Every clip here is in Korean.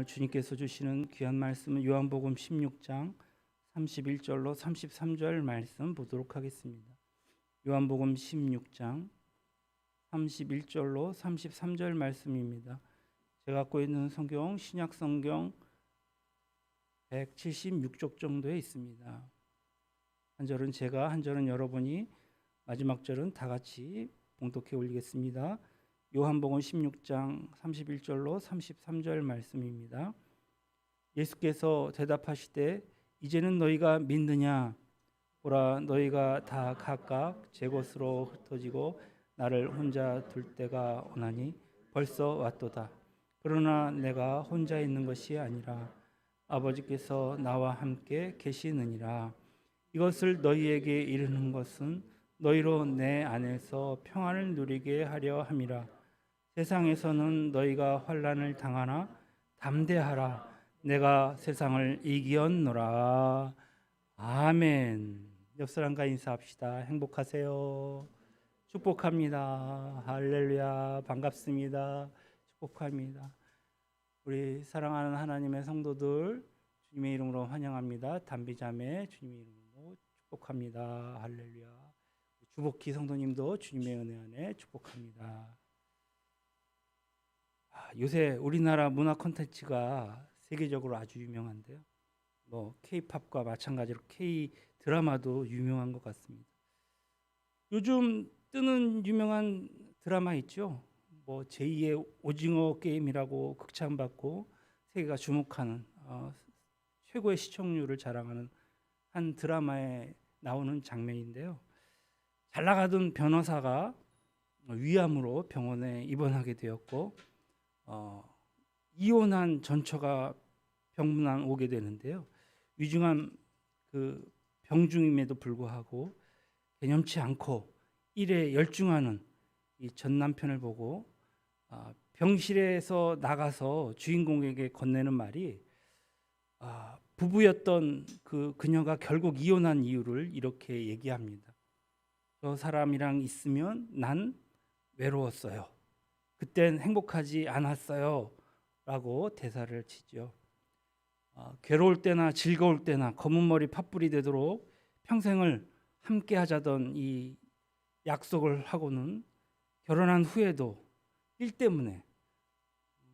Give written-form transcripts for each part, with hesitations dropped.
주님께서 주시는 귀한 말씀은 요한복음 16장 31절로 33절 말씀 보도록 하겠습니다. 요한복음 16장 31절로 33절 말씀입니다. 제가 갖고 있는 성경 신약 성경 176쪽 정도에 있습니다. 한 절은 제가, 한 절은 여러분이, 마지막 절은 다 같이 봉독해 올리겠습니다. 요한복음 16장 31절로 33절 말씀입니다. 예수께서 대답하시되 이제는 너희가 믿느냐? 보라, 너희가 다 각각 제 곳으로 흩어지고 나를 혼자 둘 때가 오나니 벌써 왔도다. 그러나 내가 혼자 있는 것이 아니라 아버지께서 나와 함께 계시느니라. 이것을 너희에게 이르는 것은 너희로 내 안에서 평안을 누리게 하려 함이라. 세상에서는 너희가 환난을 당하나 담대하라. 내가 세상을 이기었노라. 아멘. 옆 사람과 인사합시다. 행복하세요. 축복합니다. 할렐루야. 반갑습니다. 축복합니다. 우리 사랑하는 하나님의 성도들 주님의 이름으로 환영합니다. 담비자매 주님의 이름으로 축복합니다. 할렐루야. 주복희 성도님도 주님의 은혜 안에 축복합니다. 요새 우리나라 문화 콘텐츠가 세계적으로 아주 유명한데요. K-팝과 마찬가지로 K-드라마도 유명한 것 같습니다. 요즘 뜨는 유명한 드라마 있죠. 제2의 오징어 게임이라고 극찬받고 세계가 주목하는 최고의 시청률을 자랑하는 한 드라마에 나오는 장면인데요. 잘 나가던 변호사가 위암으로 병원에 입원하게 되었고 이혼한 전처가 병문안 오게 되는데요. 위중한 그 병중임에도 불구하고 개념치 않고 일에 열중하는 이 전 남편을 보고 병실에서 나가서 주인공에게 건네는 말이 부부였던 그녀가 결국 이혼한 이유를 이렇게 얘기합니다. 저 사람이랑 있으면 난 외로웠어요. 그땐 행복하지 않았어요. 라고 대사를 치죠. 괴로울 때나 즐거울 때나 검은 머리 팥불이 되도록 평생을 함께 하자던 이 약속을 하고는 결혼한 후에도 일 때문에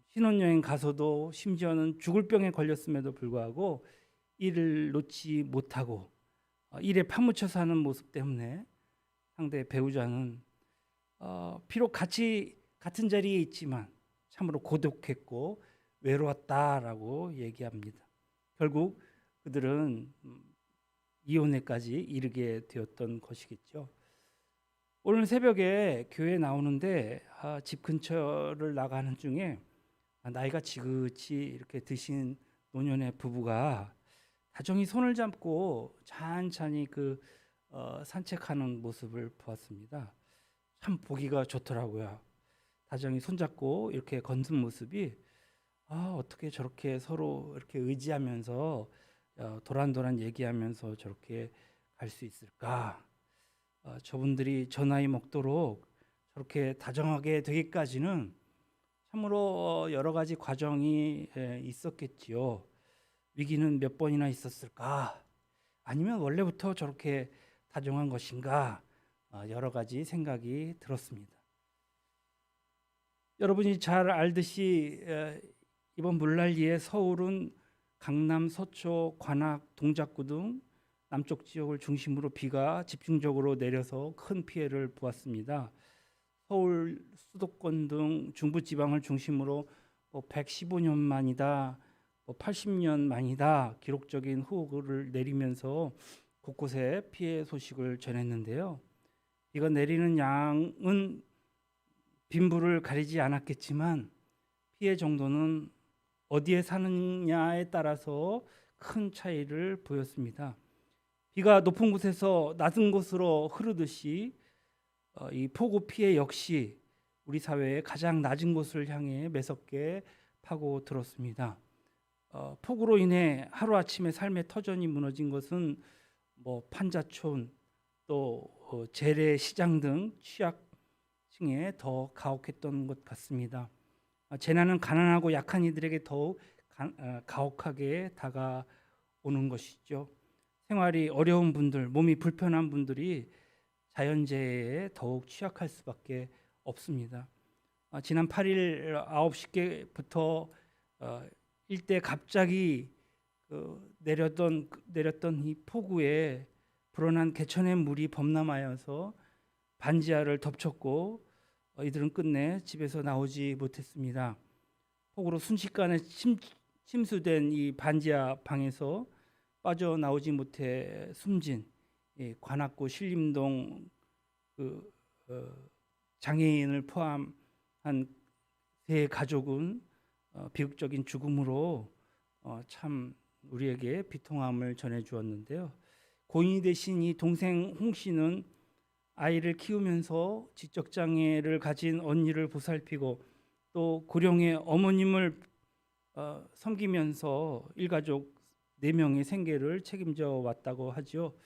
신혼여행 가서도 심지어는 죽을 병에 걸렸음에도 불구하고 일을 놓지 못하고 일에 파묻혀 사는 모습 때문에 상대 배우자는 비록 같은 자리에 있지만 참으로 고독했고 외로웠다라고 얘기합니다. 결국 그들은 이혼에까지 이르게 되었던 것이겠죠. 오늘 새벽에 교회에 나오는데 집 근처를 나가는 중에 나이가 지긋이 이렇게 드신 노년의 부부가 다정히 손을 잡고 찬찬히 산책하는 모습을 보았습니다. 참 보기가 좋더라고요. 다정히 손잡고 이렇게 걷는 모습이 어떻게 저렇게 서로 이렇게 의지하면서 도란도란 얘기하면서 저렇게 갈 수 있을까? 저분들이 저 나이 먹도록 저렇게 다정하게 되기까지는 참으로 여러 가지 과정이 있었겠지요. 위기는 몇 번이나 있었을까? 아니면 원래부터 저렇게 다정한 것인가? 여러 가지 생각이 들었습니다. 여러분이 잘 알듯이 이번 물난리에 서울은 강남, 서초, 관악, 동작구 등 남쪽 지역을 중심으로 비가 집중적으로 내려서 큰 피해를 보았습니다. 서울 수도권 등 중부지방을 중심으로 115년 만이다, 80년 만이다 기록적인 호우를 내리면서 곳곳에 피해 소식을 전했는데요. 비가 내리는 양은 빈부를 가리지 않았겠지만 피해 정도는 어디에 사느냐에 따라서 큰 차이를 보였습니다. 비가 높은 곳에서 낮은 곳으로 흐르듯이 이 폭우 피해 역시 우리 사회의 가장 낮은 곳을 향해 매섭게 파고들었습니다. 폭우로 인해 하루아침에 삶의 터전이 무너진 것은 판자촌 또 재래시장 등 취약층에 더 가혹했던 것 같습니다. 재난은 가난하고 약한 이들에게 더욱 가혹하게 다가오는 것이죠. 생활이 어려운 분들, 몸이 불편한 분들이 자연재해에 더욱 취약할 수밖에 없습니다. 지난 8일 9시께부터 일대 갑자기 내렸던 이 폭우에 불어난 개천의 물이 범람하여서 반지하를 덮쳤고 이들은 끝내 집에서 나오지 못했습니다. 폭우로 순식간에 침수된 이 반지하 방에서 빠져나오지 못해 숨진 관악구 신림동 장애인을 포함한 세 가족은 비극적인 죽음으로 참 우리에게 비통함을 전해 주었는데요. 고인이 되신 이 동생 홍 씨는 아이를 키우면서 지적 장애를 가진 언니를 보살피고 또 고령의 어머님을 섬기면서 일가족 4명의 생계를 책임져 왔다고 하죠.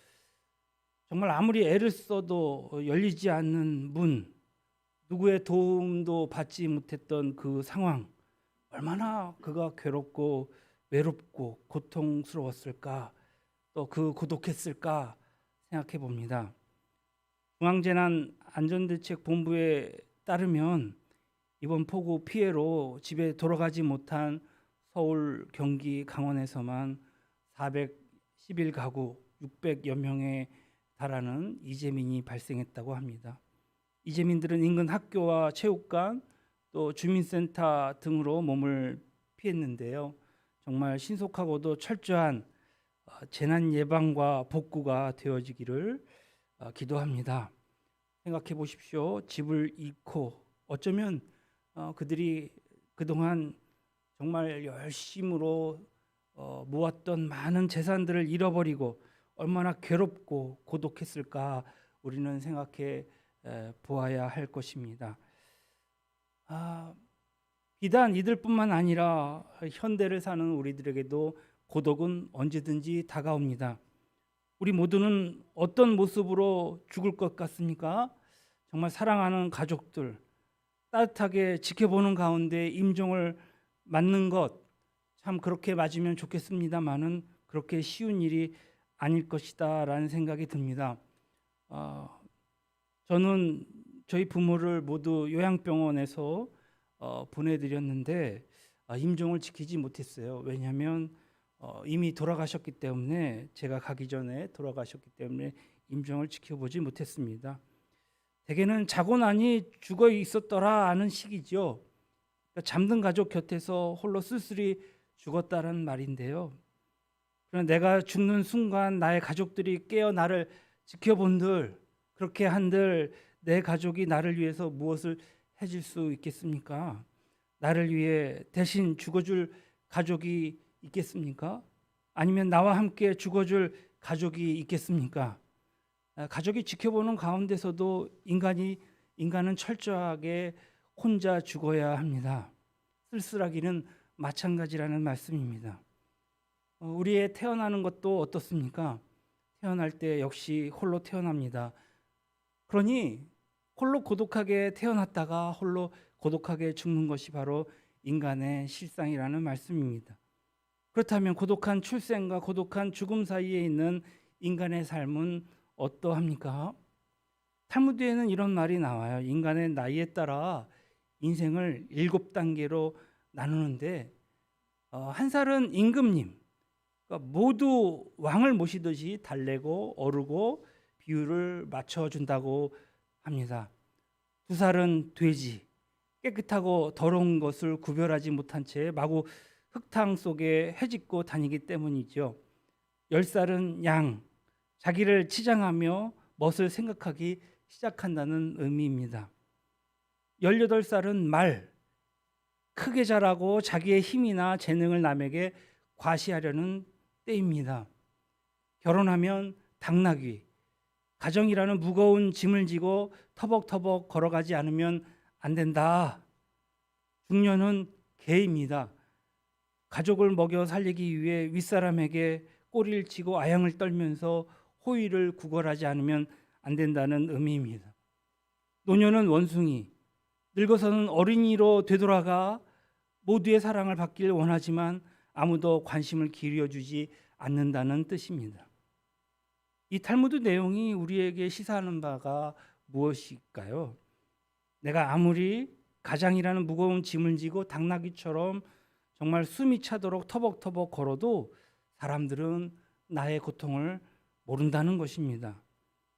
정말 아무리 애를 써도 열리지 않는 문, 누구의 도움도 받지 못했던 그 상황, 얼마나 그가 괴롭고 외롭고 고통스러웠을까, 또 그 고독했을까 생각해 봅니다. 중앙재난안전대책본부에 따르면 이번 폭우 피해로 집에 돌아가지 못한 서울, 경기, 강원에서만 411가구 600여 명에 달하는 이재민이 발생했다고 합니다. 이재민들은 인근 학교와 체육관 또 주민센터 등으로 몸을 피했는데요. 정말 신속하고도 철저한 재난 예방과 복구가 되어지기를 기도합니다. 생각해 보십시오. 집을 잃고 어쩌면 그들이 그동안 정말 열심으로 모았던 많은 재산들을 잃어버리고 얼마나 괴롭고 고독했을까 우리는 생각해 보아야 할 것입니다. 비단 이들뿐만 아니라 현대를 사는 우리들에게도 고독은 언제든지 다가옵니다. 우리 모두는 어떤 모습으로 죽을 것 같습니까? 정말 사랑하는 가족들 따뜻하게 지켜보는 가운데 임종을 맞는 것 참 그렇게 맞으면 좋겠습니다만은 그렇게 쉬운 일이 아닐 것이다라는 생각이 듭니다. 저는 저희 부모를 모두 요양병원에서 보내드렸는데 임종을 지키지 못했어요. 왜냐하면 이미 돌아가셨기 때문에 제가 가기 전에 돌아가셨기 때문에 임종을 지켜보지 못했습니다. 대개는 자고 나니 죽어 있었더라 하는 식이죠. 그러니까 잠든 가족 곁에서 홀로 쓸쓸히 죽었다는 말인데요. 그러나 내가 죽는 순간 나의 가족들이 깨어 나를 지켜본들 그렇게 한들 내 가족이 나를 위해서 무엇을 해줄 수 있겠습니까? 나를 위해 대신 죽어줄 가족이 있겠습니까? 아니면 나와 함께 죽어줄 가족이 있겠습니까? 가족이 지켜보는 가운데서도 인간은 철저하게 혼자 죽어야 합니다. 쓸쓸하기는 마찬가지라는 말씀입니다. 우리의 태어나는 것도 어떻습니까? 태어날 때 역시 홀로 태어납니다. 그러니 홀로 고독하게 태어났다가 홀로 고독하게 죽는 것이 바로 인간의 실상이라는 말씀입니다. 그렇다면 고독한 출생과 고독한 죽음 사이에 있는 인간의 삶은 어떠합니까? 탈무드에는 이런 말이 나와요. 인간의 나이에 따라 인생을 7단계로 나누는데 한 살은 임금님, 그러니까 모두 왕을 모시듯이 달래고 어르고 비율을 맞춰준다고 합니다. 2살은 돼지, 깨끗하고 더러운 것을 구별하지 못한 채 마구 흙탕 속에 헤집고 다니기 때문이죠. 10살은 양, 자기를 치장하며 멋을 생각하기 시작한다는 의미입니다. 18살은 말, 크게 자라고 자기의 힘이나 재능을 남에게 과시하려는 때입니다. 결혼하면 당나귀, 가정이라는 무거운 짐을 지고 터벅터벅 걸어가지 않으면 안 된다. 중년은 개입니다. 가족을 먹여 살리기 위해 윗사람에게 꼬리를 치고 아양을 떨면서 호의를 구걸하지 않으면 안 된다는 의미입니다. 노년은 원숭이, 늙어서는 어린이로 되돌아가 모두의 사랑을 받길 원하지만 아무도 관심을 기울여주지 않는다는 뜻입니다. 이 탈무드 내용이 우리에게 시사하는 바가 무엇일까요? 내가 아무리 가장이라는 무거운 짐을 지고 당나귀처럼 정말 숨이 차도록 터벅터벅 걸어도 사람들은 나의 고통을 모른다는 것입니다.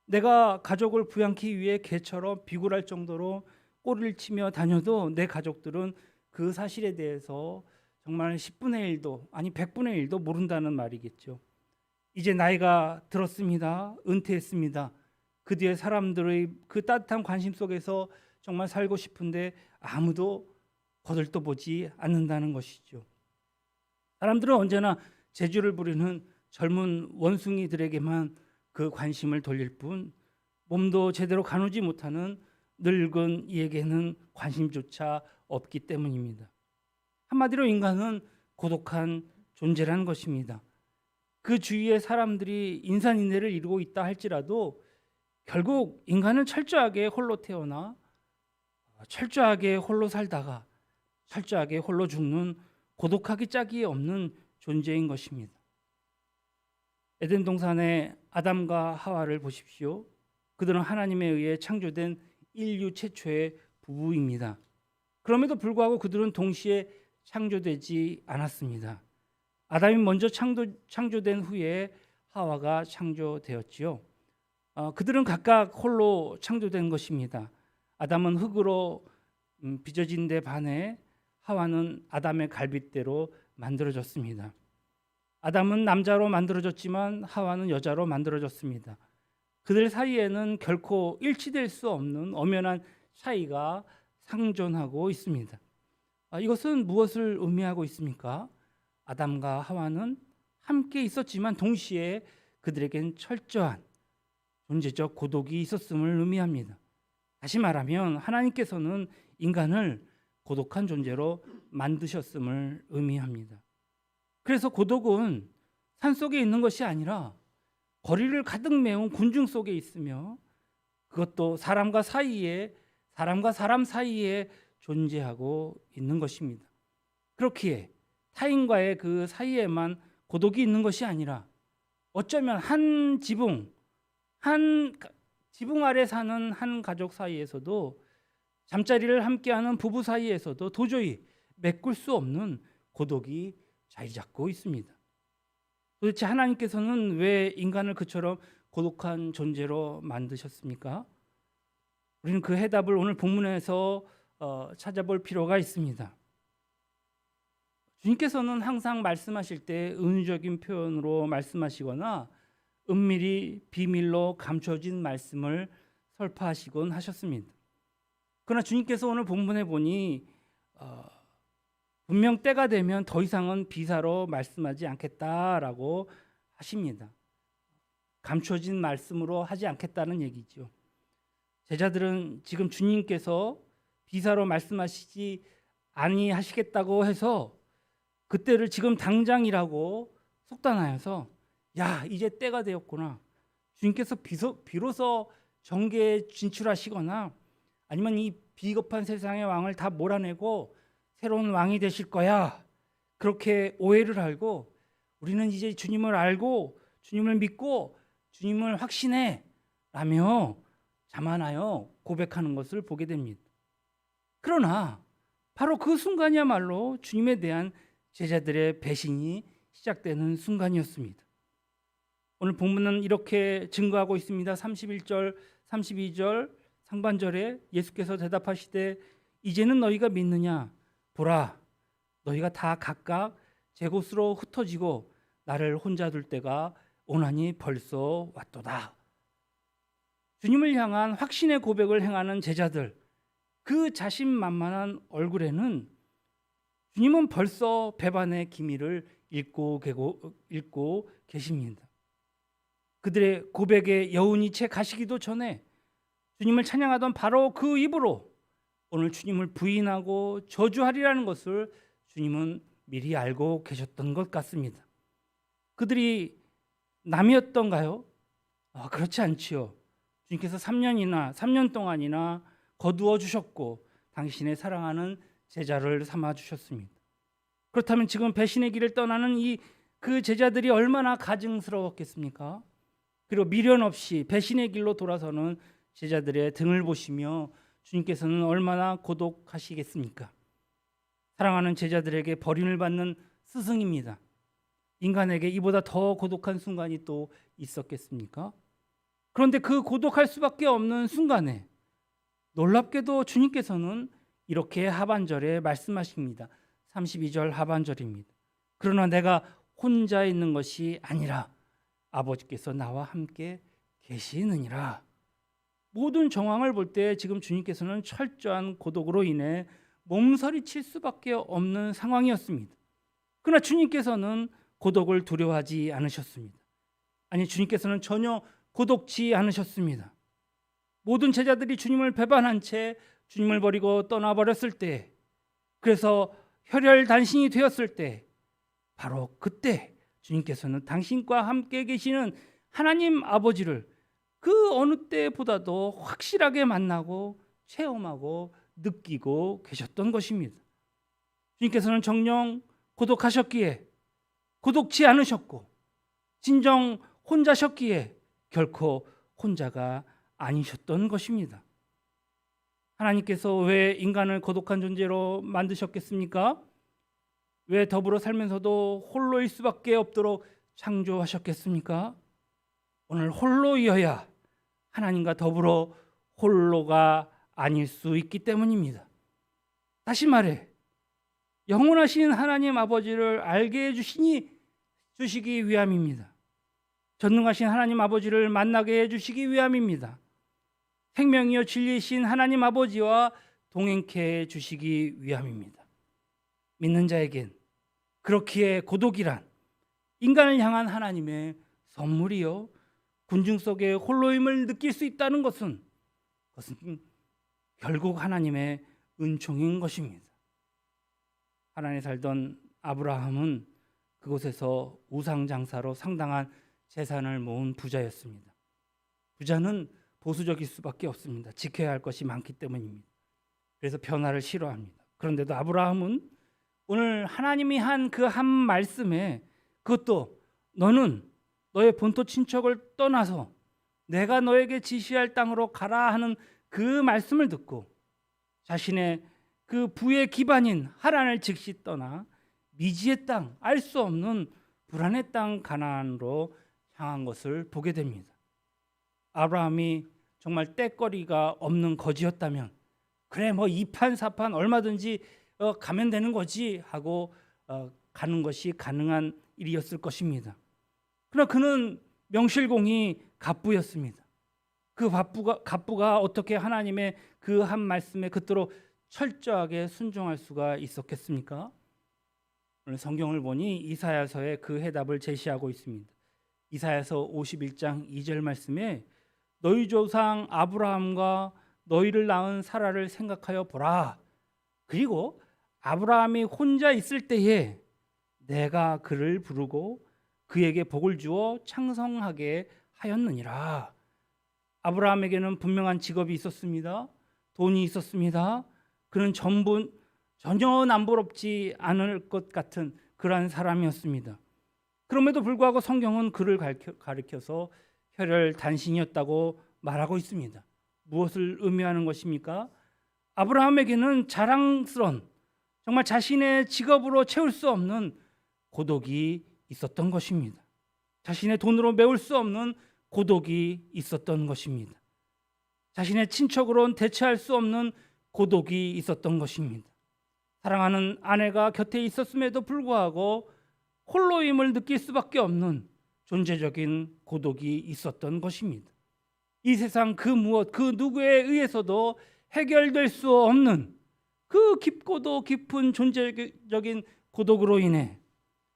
내가 가족을 부양하기 위해 개처럼 비굴할 정도로 꼬리를 치며 다녀도 내 가족들은 그 사실에 대해서 정말 10분의 1도 아니 100분의 1도 모른다는 말이겠죠. 이제 나이가 들었습니다. 은퇴했습니다. 그 뒤에 사람들의 그 따뜻한 관심 속에서 정말 살고 싶은데 아무도 거들떠보지 않는다는 것이죠. 사람들은 언제나 재주를 부리는 젊은 원숭이들에게만 그 관심을 돌릴 뿐 몸도 제대로 가누지 못하는 늙은 이에게는 관심조차 없기 때문입니다. 한마디로 인간은 고독한 존재라는 것입니다. 그 주위의 사람들이 인산인해를 이루고 있다 할지라도 결국 인간은 철저하게 홀로 태어나 철저하게 홀로 살다가 철저하게 홀로 죽는 고독하기 짝이 없는 존재인 것입니다. 에덴 동산의 아담과 하와를 보십시오. 그들은 하나님에 의해 창조된 인류 최초의 부부입니다. 그럼에도 불구하고 그들은 동시에 창조되지 않았습니다. 아담이 먼저 창조된 후에 하와가 창조되었지요. 그들은 각각 홀로 창조된 것입니다. 아담은 흙으로 빚어진 데 반해 하와는 아담의 갈빗대로 만들어졌습니다. 아담은 남자로 만들어졌지만 하와는 여자로 만들어졌습니다. 그들 사이에는 결코 일치될 수 없는 엄연한 차이가 상존하고 있습니다. 이것은 무엇을 의미하고 있습니까? 아담과 하와는 함께 있었지만 동시에 그들에겐 철저한 존재적 고독이 있었음을 의미합니다. 다시 말하면 하나님께서는 인간을 고독한 존재로 만드셨음을 의미합니다. 그래서 고독은 산속에 있는 것이 아니라 거리를 가득 메운 군중 속에 있으며 그것도 사람과 사람 사이에 존재하고 있는 것입니다. 그렇기에 타인과의 그 사이에만 고독이 있는 것이 아니라 어쩌면 한 지붕 아래 사는 한 가족 사이에서도 잠자리를 함께하는 부부 사이에서도 도저히 메꿀 수 없는 고독이 자리 잡고 있습니다. 도대체 하나님께서는 왜 인간을 그처럼 고독한 존재로 만드셨습니까? 우리는 그 해답을 오늘 본문에서 찾아볼 필요가 있습니다. 주님께서는 항상 말씀하실 때 은유적인 표현으로 말씀하시거나 은밀히 비밀로 감춰진 말씀을 설파하시곤 하셨습니다. 그러나 주님께서 오늘 본문에 보니 분명 때가 되면 더 이상은 비사로 말씀하지 않겠다라고 하십니다. 감춰진 말씀으로 하지 않겠다는 얘기죠. 제자들은 지금 주님께서 비사로 말씀하시지 아니하시겠다고 해서 그때를 지금 당장이라고 속단하여서 야 이제 때가 되었구나. 주님께서 비로소 정계에 진출하시거나 아니면 이 비겁한 세상의 왕을 다 몰아내고 새로운 왕이 되실 거야. 그렇게 오해를 알고 우리는 이제 주님을 알고 주님을 믿고 주님을 확신해 라며 자만하여 고백하는 것을 보게 됩니다. 그러나 바로 그 순간이야말로 주님에 대한 제자들의 배신이 시작되는 순간이었습니다. 오늘 본문은 이렇게 증거하고 있습니다. 31절, 32절 상반절에 예수께서 대답하시되 이제는 너희가 믿느냐? 보라, 너희가 다 각각 제 곳으로 흩어지고 나를 혼자 둘 때가 오나니 벌써 왔도다. 주님을 향한 확신의 고백을 행하는 제자들, 그 자신만만한 얼굴에는 주님은 벌써 배반의 기미를 읽고 계십니다. 그들의 고백의 여운이 채 가시기도 전에 주님을 찬양하던 바로 그 입으로 오늘 주님을 부인하고 저주하리라는 것을 주님은 미리 알고 계셨던 것 같습니다. 그들이 남이었던가요? 그렇지 않지요. 주님께서 3년 동안이나 거두어 주셨고 당신의 사랑하는 제자를 삼아 주셨습니다. 그렇다면 지금 배신의 길을 떠나는 그 제자들이 얼마나 가증스러웠겠습니까? 그리고 미련 없이 배신의 길로 돌아서는 제자들의 등을 보시며 주님께서는 얼마나 고독하시겠습니까? 사랑하는 제자들에게 버림을 받는 스승입니다. 인간에게 이보다 더 고독한 순간이 또 있었겠습니까? 그런데 그 고독할 수밖에 없는 순간에 놀랍게도 주님께서는 이렇게 하반절에 말씀하십니다. 32절 하반절입니다. 그러나 내가 혼자 있는 것이 아니라 아버지께서 나와 함께 계시느니라. 모든 정황을 볼 때 지금 주님께서는 철저한 고독으로 인해 몸서리칠 수밖에 없는 상황이었습니다. 그러나 주님께서는 고독을 두려워하지 않으셨습니다. 아니, 주님께서는 전혀 고독지 않으셨습니다. 모든 제자들이 주님을 배반한 채 주님을 버리고 떠나버렸을 때, 그래서 혈혈단신이 되었을 때, 바로 그때 주님께서는 당신과 함께 계시는 하나님 아버지를 그 어느 때보다도 확실하게 만나고 체험하고 느끼고 계셨던 것입니다. 주님께서는 정녕 고독하셨기에 고독지 않으셨고, 진정 혼자셨기에 결코 혼자가 아니셨던 것입니다. 하나님께서 왜 인간을 고독한 존재로 만드셨겠습니까? 왜 더불어 살면서도 홀로일 수밖에 없도록 창조하셨겠습니까? 오늘 홀로이어야 하나님과 더불어 홀로가 아닐 수 있기 때문입니다. 다시 말해, 영원하신 하나님 아버지를 알게 해주시기 위함입니다. 전능하신 하나님 아버지를 만나게 해주시기 위함입니다. 생명이요 진리이신 하나님 아버지와 동행케 해주시기 위함입니다. 믿는 자에겐 그렇기에 고독이란 인간을 향한 하나님의 선물이요 군중 속에 홀로임을 느낄 수 있다는 것은 결국 하나님의 은총인 것입니다. 하란에 살던 아브라함은 그곳에서 우상장사로 상당한 재산을 모은 부자였습니다. 부자는 보수적일 수밖에 없습니다. 지켜야 할 것이 많기 때문입니다. 그래서 변화를 싫어합니다. 그런데도 아브라함은 오늘 하나님이 한 그 한 말씀에, 그것도 너는 너의 본토 친척을 떠나서 내가 너에게 지시할 땅으로 가라 하는 그 말씀을 듣고 자신의 그 부의 기반인 하란을 즉시 떠나 미지의 땅, 알 수 없는 불안의 땅 가나안으로 향한 것을 보게 됩니다. 아브라함이 정말 떼거리가 없는 거지였다면 그래 뭐 이판사판 얼마든지 가면 되는 거지 하고 가는 것이 가능한 일이었을 것입니다. 그러나 그는 명실공히 갑부였습니다. 그 갑부가 어떻게 하나님의 그 한 말씀에 그토록 철저하게 순종할 수가 있었겠습니까? 오늘 성경을 보니 이사야서에 그 해답을 제시하고 있습니다. 이사야서 51장 2절 말씀에 너희 조상 아브라함과 너희를 낳은 사라를 생각하여 보라. 그리고 아브라함이 혼자 있을 때에 내가 그를 부르고 그에게 복을 주어 창성하게 하였느니라. 아브라함에게는 분명한 직업이 있었습니다. 돈이 있었습니다. 그는 전혀 남부럽지 않을 것 같은 그러한 사람이었습니다. 그럼에도 불구하고 성경은 그를 가리켜서 혈혈단신이었다고 말하고 있습니다. 무엇을 의미하는 것입니까? 아브라함에게는 자랑스러운, 정말 자신의 직업으로 채울 수 없는 고독이 있었던 것입니다. 자신의 돈으로 메울 수 없는 고독이 있었던 것입니다. 자신의 친척으로는 대체할 수 없는 고독이 있었던 것입니다. 사랑하는 아내가 곁에 있었음에도 불구하고 홀로임을 느낄 수밖에 없는 존재적인 고독이 있었던 것입니다. 이 세상 그 무엇 그 누구에 의해서도 해결될 수 없는 그 깊고도 깊은 존재적인 고독으로 인해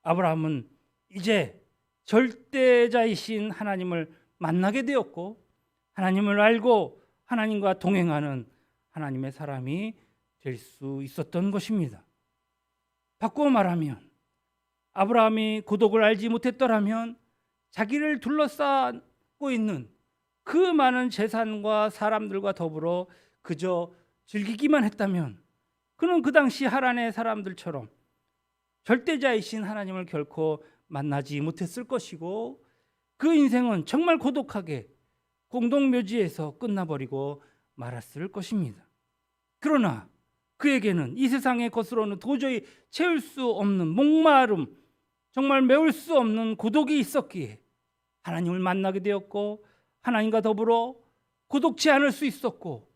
아브라함은 이제 절대자이신 하나님을 만나게 되었고 하나님을 알고 하나님과 동행하는 하나님의 사람이 될 수 있었던 것입니다. 바꾸어 말하면 아브라함이 고독을 알지 못했더라면 자기를 둘러싸고 있는 그 많은 재산과 사람들과 더불어 그저 즐기기만 했다면 그는 그 당시 하란의 사람들처럼 절대자이신 하나님을 결코 만나지 못했을 것이고 그 인생은 정말 고독하게 공동묘지에서 끝나버리고 말았을 것입니다. 그러나 그에게는 이 세상의 것으로는 도저히 채울 수 없는 목마름, 정말 메울 수 없는 고독이 있었기에 하나님을 만나게 되었고 하나님과 더불어 고독지 않을 수 있었고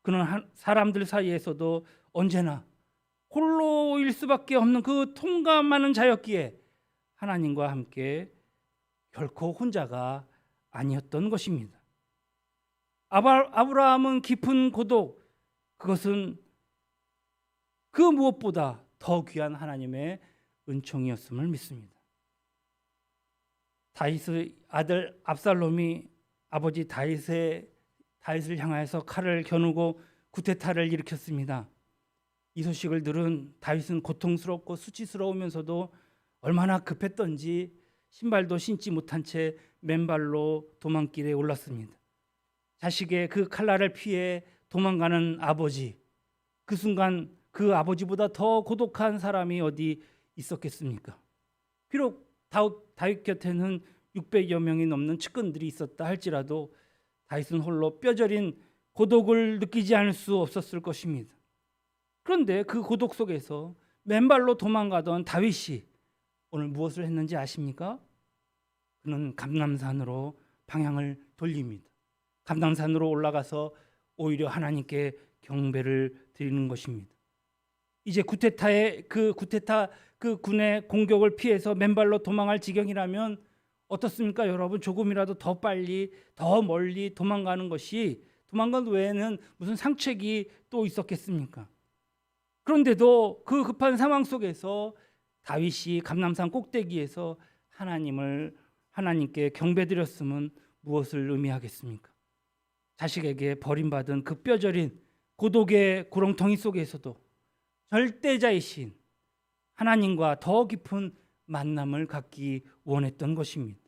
그는 사람들 사이에서도 언제나 홀로일 수밖에 없는 그 통감하는 자였기에 하나님과 함께 결코 혼자가 아니었던 것입니다. 아브라함은 깊은 고독, 그것은 그 무엇보다 더 귀한 하나님의 은총이었음을 믿습니다. 다윗의 아들 압살롬이 아버지 다윗을 향하여서 칼을 겨누고 구테타를 일으켰습니다. 이 소식을 들은 다윗은 고통스럽고 수치스러우면서도 얼마나 급했던지 신발도 신지 못한 채 맨발로 도망길에 올랐습니다. 자식의 그 칼날을 피해 도망가는 아버지, 그 순간 그 아버지보다 더 고독한 사람이 어디 있었겠습니까? 비록 다윗 곁에는 600여 명이 넘는 측근들이 있었다 할지라도 다윗은 홀로 뼈저린 고독을 느끼지 않을 수 없었을 것입니다. 그런데 그 고독 속에서 맨발로 도망가던 다윗이 오늘 무엇을 했는지 아십니까? 그는 감람산으로 방향을 돌립니다. 감람산으로 올라가서 오히려 하나님께 경배를 드리는 것입니다. 이제 구테타 그 군의 공격을 피해서 맨발로 도망할 지경이라면 어떻습니까, 여러분? 조금이라도 더 빨리, 더 멀리 도망가는 외에는 무슨 상책이 또 있었겠습니까? 그런데도 그 급한 상황 속에서 다윗이 감람산 꼭대기에서 하나님께 경배드렸음은 무엇을 의미하겠습니까? 자식에게 버림받은 그 뼈저린 고독의 구렁텅이 속에서도 절대자이신 하나님과 더 깊은 만남을 갖기 원했던 것입니다.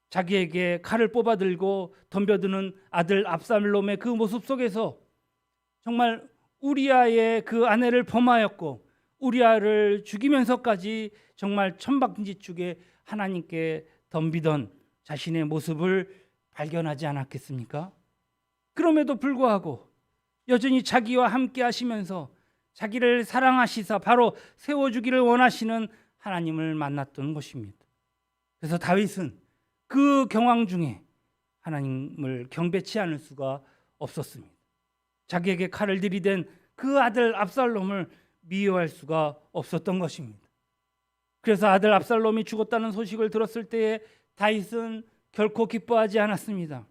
자기에게 칼을 뽑아들고 덤벼드는 아들 압살롬의 그 모습 속에서 정말 우리아의 그 아내를 범하였고 우리아를 죽이면서까지 정말 천방지축에 하나님께 덤비던 자신의 모습을 발견하지 않았겠습니까? 그럼에도 불구하고 여전히 자기와 함께 하시면서 자기를 사랑하시사 바로 세워주기를 원하시는 하나님을 만났던 것입니다. 그래서 다윗은 그 경황 중에 하나님을 경배치 않을 수가 없었습니다. 자기에게 칼을 들이댄 그 아들 압살롬을 미워할 수가 없었던 것입니다. 그래서 아들 압살롬이 죽었다는 소식을 들었을 때에 다윗은 결코 기뻐하지 않았습니다.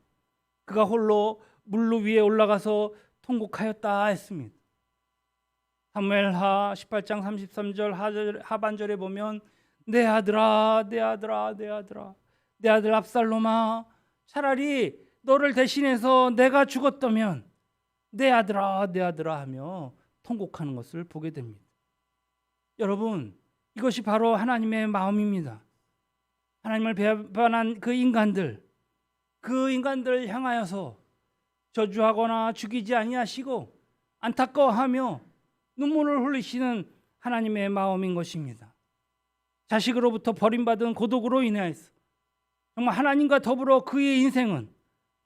그가 홀로 물로 위에 올라가서 통곡하였다 했습니다. 사무엘하 18장 33절 하반절에 보면 내 아들아, 내 아들아, 내 아들아, 내 아들 압살롬아, 차라리 너를 대신해서 내가 죽었다면 내 아들아, 내 아들아 하며 통곡하는 것을 보게 됩니다. 여러분, 이것이 바로 하나님의 마음입니다. 하나님을 배반한 그 인간들을 향하여서 저주하거나 죽이지 아니하시고 안타까워하며 눈물을 흘리시는 하나님의 마음인 것입니다. 자식으로부터 버림받은 고독으로 인해서 정말 하나님과 더불어 그의 인생은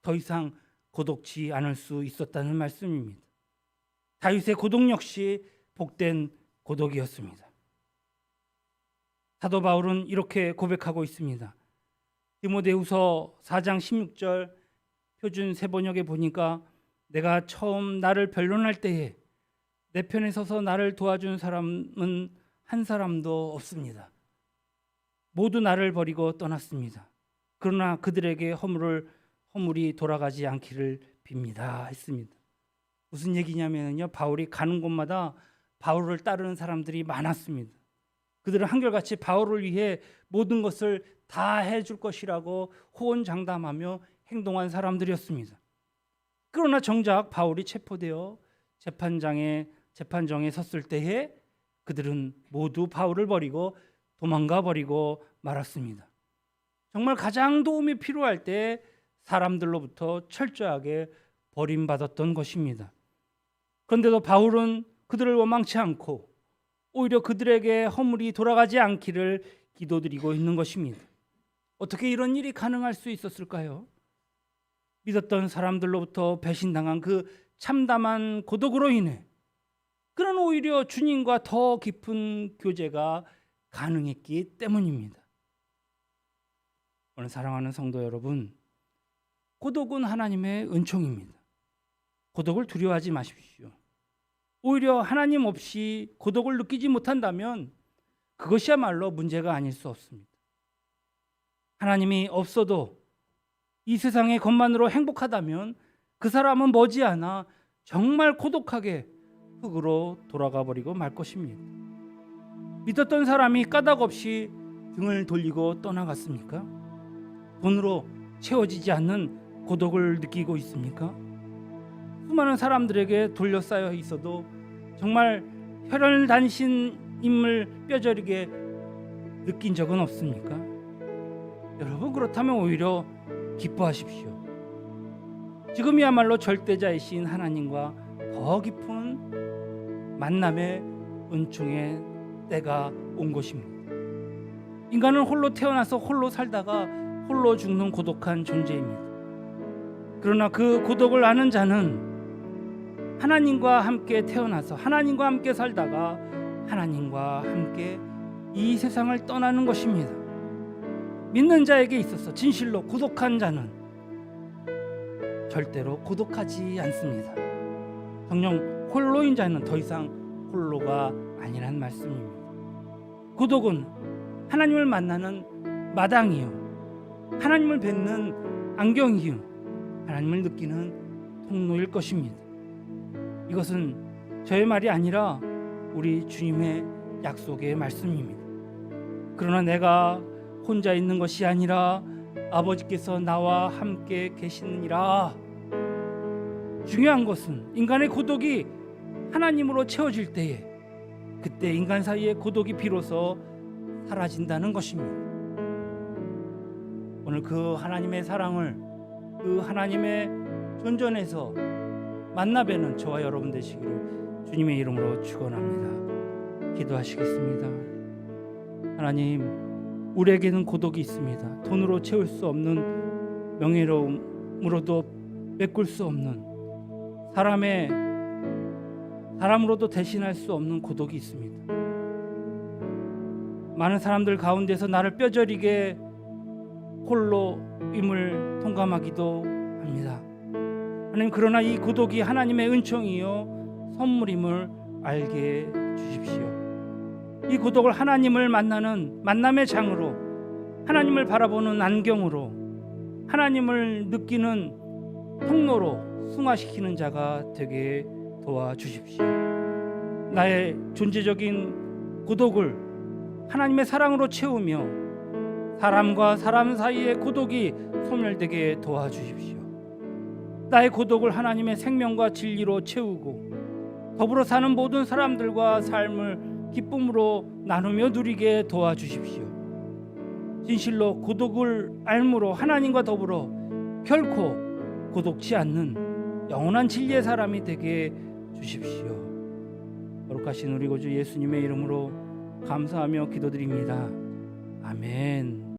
더 이상 고독지 않을 수 있었다는 말씀입니다. 다윗의 고독 역시 복된 고독이었습니다. 사도 바울은 이렇게 고백하고 있습니다. 디모데후서 4장 16절 표준 세번역에 보니까 내가 처음 나를 변론할 때에 내 편에 서서 나를 도와준 사람은 한 사람도 없습니다. 모두 나를 버리고 떠났습니다. 그러나 그들에게 허물이 돌아가지 않기를 빕니다 했습니다. 무슨 얘기냐면요, 바울이 가는 곳마다 바울을 따르는 사람들이 많았습니다. 그들은 한결같이 바울을 위해 모든 것을 다 해줄 것이라고 호언장담하며 행동한 사람들이었습니다. 그러나 정작 바울이 체포되어 재판정에 섰을 때에 그들은 모두 바울을 버리고 도망가 버리고 말았습니다. 정말 가장 도움이 필요할 때 사람들로부터 철저하게 버림받았던 것입니다. 그런데도 바울은 그들을 원망치 않고 오히려 그들에게 허물이 돌아가지 않기를 기도드리고 있는 것입니다. 어떻게 이런 일이 가능할 수 있었을까요? 믿었던 사람들로부터 배신당한 그 참담한 고독으로 인해 그는 오히려 주님과 더 깊은 교제가 가능했기 때문입니다. 오늘 사랑하는 성도 여러분, 고독은 하나님의 은총입니다. 고독을 두려워하지 마십시오. 오히려 하나님 없이 고독을 느끼지 못한다면 그것이야말로 문제가 아닐 수 없습니다. 하나님이 없어도 이 세상의 것만으로 행복하다면 그 사람은 머지않아 정말 고독하게 흙으로 돌아가 버리고 말 것입니다. 믿었던 사람이 까닭 없이 등을 돌리고 떠나갔습니까? 돈으로 채워지지 않는 고독을 느끼고 있습니까? 수많은 사람들에게 둘러싸여 있어도 정말 혈연단신임을 뼈저리게 느낀 적은 없습니까? 여러분, 그렇다면 오히려 기뻐하십시오. 지금이야말로 절대자이신 하나님과 더 깊은 만남의 은총의 때가 온 것입니다. 인간은 홀로 태어나서 홀로 살다가 홀로 죽는 고독한 존재입니다. 그러나 그 고독을 아는 자는 하나님과 함께 태어나서 하나님과 함께 살다가 하나님과 함께 이 세상을 떠나는 것입니다. 믿는 자에게 있어서 진실로 고독한 자는 절대로 고독하지 않습니다. 성령 홀로인 자는 더 이상 홀로가 아니란 말씀입니다. 고독은 하나님을 만나는 마당이요, 하나님을 뵙는 안경이요, 하나님을 느끼는 통로일 것입니다. 이것은 저의 말이 아니라 우리 주님의 약속의 말씀입니다. 그러나 내가 혼자 있는 것이 아니라 아버지께서 나와 함께 계시느니라. 중요한 것은 인간의 고독이 하나님으로 채워질 때에 그때 인간 사이의 고독이 비로소 사라진다는 것입니다. 오늘 그 하나님의 사랑을, 그 하나님의 존전에서 만나뵈는 저와 여러분 되시기를 주님의 이름으로 축원합니다. 기도하시겠습니다. 하나님, 우리에게는 고독이 있습니다. 돈으로 채울 수 없는, 명예로움으로도 메꿀 수 없는, 사람으로도 대신할 수 없는 고독이 있습니다. 많은 사람들 가운데서 나를 뼈저리게 홀로임을 통감하기도 합니다. 하나님, 그러나 이 고독이 하나님의 은총이요 선물임을 알게 주십시오. 이 고독을 하나님을 만나는 만남의 장으로, 하나님을 바라보는 안경으로, 하나님을 느끼는 통로로 승화시키는 자가 되게 도와주십시오. 나의 존재적인 고독을 하나님의 사랑으로 채우며 사람과 사람 사이의 고독이 소멸되게 도와주십시오. 나의 고독을 하나님의 생명과 진리로 채우고 더불어 사는 모든 사람들과 삶을 기쁨으로 나누며 누리게 도와주십시오. 진실로 고독을 알므로 하나님과 더불어 결코 고독치 않는 영원한 진리의 사람이 되게 주십시오. 거룩하신 우리 구주 예수님의 이름으로 감사하며 기도드립니다. 아멘.